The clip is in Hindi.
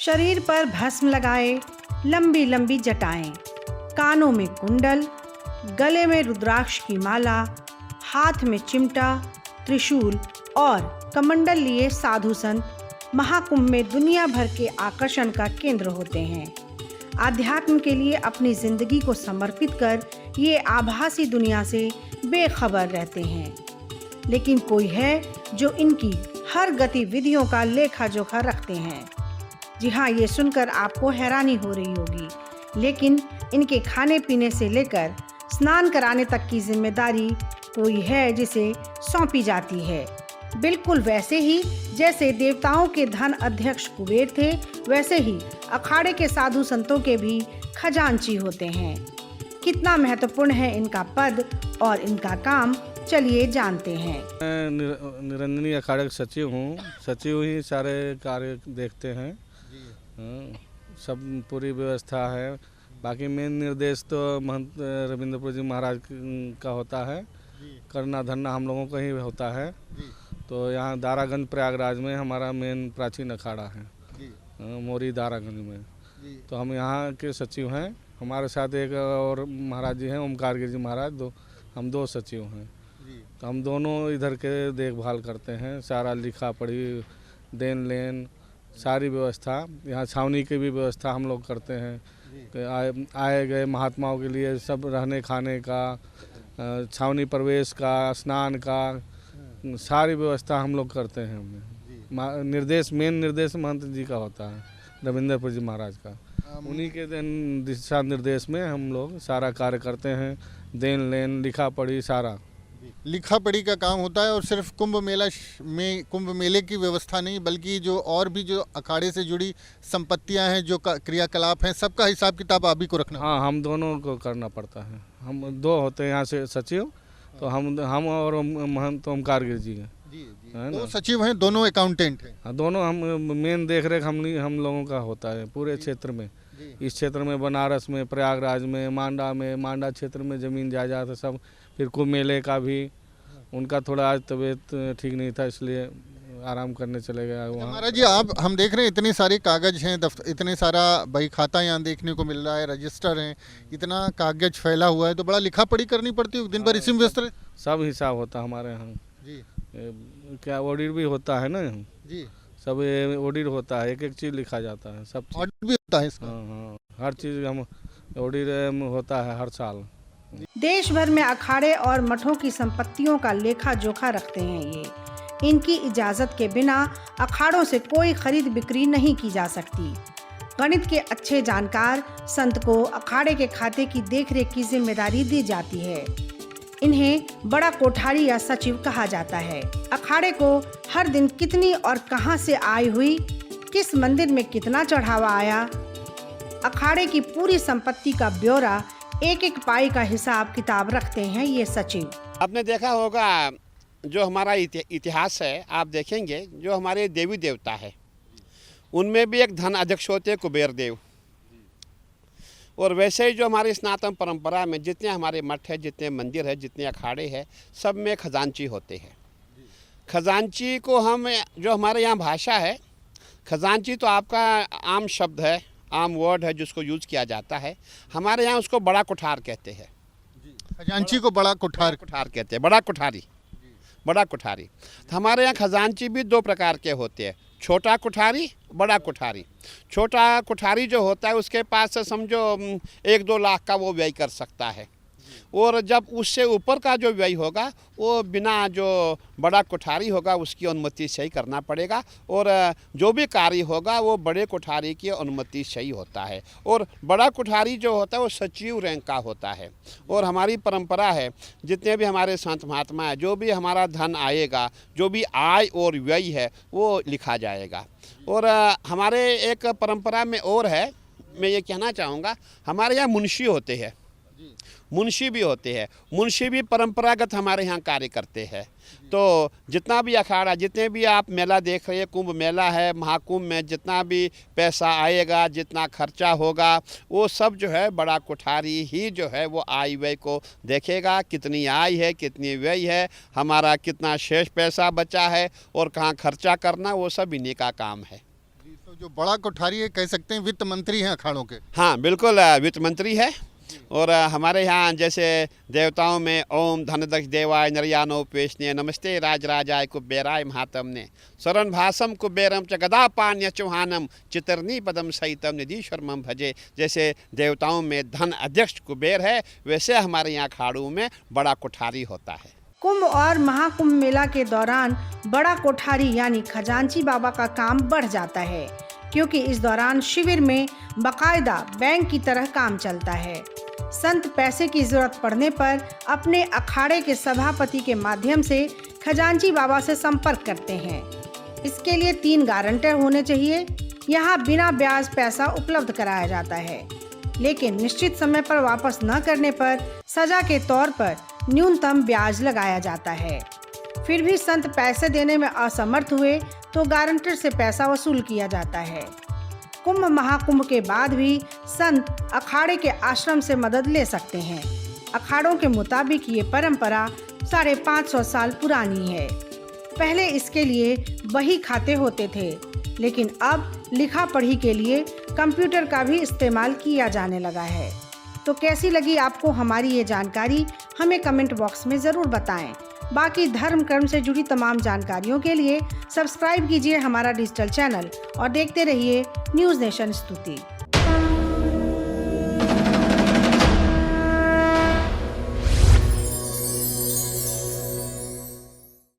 शरीर पर भस्म लगाए, लंबी लंबी जटाएं, कानों में कुंडल, गले में रुद्राक्ष की माला, हाथ में चिमटा, त्रिशूल और कमंडल लिए साधु संत महाकुंभ में दुनिया भर के आकर्षण का केंद्र होते हैं। आध्यात्म के लिए अपनी जिंदगी को समर्पित कर ये आभासी दुनिया से बेखबर रहते हैं, लेकिन कोई है जो इनकी हर गतिविधियों का लेखा जोखा रखते हैं। जी हाँ, ये सुनकर आपको हैरानी हो रही होगी, लेकिन इनके खाने पीने से लेकर स्नान कराने तक की जिम्मेदारी कोई है जिसे सौंपी जाती है। बिल्कुल वैसे ही जैसे देवताओं के धन अध्यक्ष कुबेर थे, वैसे ही अखाड़े के साधु संतों के भी खजांची होते हैं। कितना महत्वपूर्ण है इनका पद और इनका काम, चलिए जानते हैं। मैं निरंजनी अखाड़े का सचिव हूँ। सचिव ही सारे कार्य देखते हैं। सब पूरी व्यवस्था है। बाकी मेन निर्देश तो महंत रविंद्रपुर जी महाराज का होता है। करना धरना हम लोगों का ही होता है। तो यहाँ दारागंज प्रयागराज में हमारा मेन प्राचीन अखाड़ा है, मोरी दारागंज में। तो हम यहाँ के सचिव हैं। हमारे साथ एक और महाराज जी हैं, ओमकार गिरी जी महाराज, हम दो सचिव हैं। तो हम दोनों इधर के देखभाल करते हैं। सारा लिखा पढ़ी, देन लेन, सारी व्यवस्था। यहाँ छावनी की भी व्यवस्था हम लोग करते हैं कि आए गए महात्माओं के लिए सब रहने खाने का, छावनी प्रवेश का, स्नान का, सारी व्यवस्था हम लोग करते हैं। निर्देश मेन निर्देश महंत जी का होता है, रविंद्रपुर जी महाराज का। उन्हीं के दिशा निर्देश में हम लोग सारा कार्य करते हैं। देन लेन, लिखा पढ़ी, सारा लिखा पढ़ी का काम होता है। और सिर्फ कुंभ मेले की व्यवस्था नहीं, बल्कि जो और भी जो अखाड़े से जुड़ी संपत्तियां हैं, जो क्रियाकलाप हैं, सबका हिसाब किताब आप ही को रखना। हाँ, हम दोनों को करना पड़ता है। हम दो होते हैं यहाँ से सचिव, तो हम और महंत ओमकार गिरी जी हैं। दो सचिव हैं, दोनों अकाउंटेंट हैं। हाँ, दोनों हम मेन देख रेख हम लोगों का होता है पूरे क्षेत्र में। इस क्षेत्र में बनारस में, प्रयागराज में, मांडा क्षेत्र में ज़मीन जायदाद है सब। फिर कुंभ मेले का भी उनका थोड़ा आज तबीयत ठीक नहीं था, इसलिए आराम करने चले गए वहाँ। महाराज जी, हम देख रहे हैं इतने सारे कागज हैं, इतने सारा बही खाता यहाँ देखने को मिल रहा है, रजिस्टर हैं, इतना कागज फैला हुआ है, तो बड़ा लिखा पढ़ी करनी पड़ती है दिन भर इसी में व्यस्त रहे। सब हिसाब होता है हमारे यहाँ जी। क्या ऑडिट भी होता है ना जी, सब ऑडिट होता है, एक एक चीज़ लिखा जाता है, सब ऑडिट भी होता है इसका। हाँ, हर चीज़ हम ऑडिट होता है हर साल। देश भर में अखाड़े और मठों की संपत्तियों का लेखा जोखा रखते हैं ये। इनकी इजाजत के बिना अखाड़ों से कोई खरीद बिक्री नहीं की जा सकती। गणित के अच्छे जानकार संत को अखाड़े के खाते की देखरेख की जिम्मेदारी दी जाती है। इन्हें बड़ा कोठारी या सचिव कहा जाता है। अखाड़े को हर दिन कितनी और कहां से आई हुई, किस मंदिर में कितना चढ़ावा आया, अखाड़े की पूरी संपत्ति का ब्यौरा, एक एक पाई का हिसाब किताब रखते हैं ये सचिव। आपने देखा होगा जो हमारा इतिहास है, आप देखेंगे जो हमारे देवी देवता है उनमें भी एक धन अध्यक्ष होते हैं कुबेर देव। और वैसे ही जो हमारी सनातन परंपरा में जितने हमारे मठ है, जितने मंदिर है, जितने अखाड़े हैं, सब में खजांची होते हैं। खजांची को हम, जो हमारे यहाँ भाषा है, खजांची तो आपका आम शब्द है, आम वर्ड है जिसको यूज़ किया जाता है। हमारे यहाँ उसको बड़ा कुठार कहते हैं। खजांची को बड़ा कुठार कहते हैं, बड़ा कुठारी। तो हमारे यहाँ खजांची भी दो प्रकार के होते हैं, छोटा कुठारी, बड़ा कुठारी। छोटा कुठारी जो होता है उसके पास से समझो 1-2 लाख का वो व्यय कर सकता है। और जब उससे ऊपर का जो व्यय होगा वो बिना जो बड़ा कोठारी होगा उसकी अनुमति से ही करना पड़ेगा। और जो भी कार्य होगा वो बड़े कोठारी की अनुमति से ही होता है। और बड़ा कोठारी जो होता है वो सचिव रैंक का होता है। और हमारी परंपरा है, जितने भी हमारे संत महात्मा है, जो भी हमारा धन आएगा, जो भी आय और व्यय है वो लिखा जाएगा। और हमारे एक परंपरा में और है, मैं ये कहना चाहूँगा, हमारे यहाँ मुंशी होते हैं, मुंशी भी होते हैं। मुंशी भी परंपरागत हमारे यहाँ कार्य करते हैं। तो जितना भी अखाड़ा, जितने भी आप मेला देख रहे हैं, कुंभ मेला है, महाकुंभ में जितना भी पैसा आएगा, जितना खर्चा होगा, वो सब जो है बड़ा कोठारी ही जो है वो आय व्यय को देखेगा। कितनी आय है, कितनी व्यय है, हमारा कितना शेष पैसा बचा है और कहाँ खर्चा करना, वो सब इन्हीं का काम है। जो बड़ा कोठारी है, कह सकते हैं वित्त मंत्री हैं अखाड़ों के। हाँ बिल्कुल, वित्त मंत्री है। और हमारे यहाँ जैसे देवताओं में ओम धनदक्ष देवाय नरयानोपेशने नमस्ते राजराजाय कुबेराय महात्मने शरण भाषम कुबेरम च गदापान्य चौहानम चितरनी पदम सहितम निधीश्वरम भजे। जैसे देवताओं में धन अध्यक्ष कुबेर है, वैसे हमारे यहाँ अखाड़ों में बड़ा कोठारी होता है। कुंभ और महाकुंभ मेला के दौरान बड़ा कोठारी यानी खजांची बाबा का काम बढ़ जाता है, क्योंकि इस दौरान शिविर में बाकायदा बैंक की तरह काम चलता है। संत पैसे की जरूरत पड़ने पर अपने अखाड़े के सभापति के माध्यम से खजांची बाबा से संपर्क करते हैं। इसके लिए 3 गारंटर होने चाहिए। यहाँ बिना ब्याज पैसा उपलब्ध कराया जाता है, लेकिन निश्चित समय पर वापस न करने पर सजा के तौर पर न्यूनतम ब्याज लगाया जाता है। फिर भी संत पैसे देने में असमर्थ हुए तो गारंटर से पैसा वसूल किया जाता है। कुंभ महाकुंभ के बाद भी संत अखाड़े के आश्रम से मदद ले सकते हैं। अखाड़ों के मुताबिक ये परंपरा 550 साल पुरानी है। पहले इसके लिए बही खाते होते थे, लेकिन अब लिखा पढ़ी के लिए कंप्यूटर का भी इस्तेमाल किया जाने लगा है। तो कैसी लगी आपको हमारी ये जानकारी, हमें कमेंट बॉक्स में ज़रूर बताएं। बाकी धर्म कर्म से जुड़ी तमाम जानकारियों के लिए सब्सक्राइब कीजिए हमारा डिजिटल चैनल और देखते रहिए न्यूज़ नेशन स्तुति।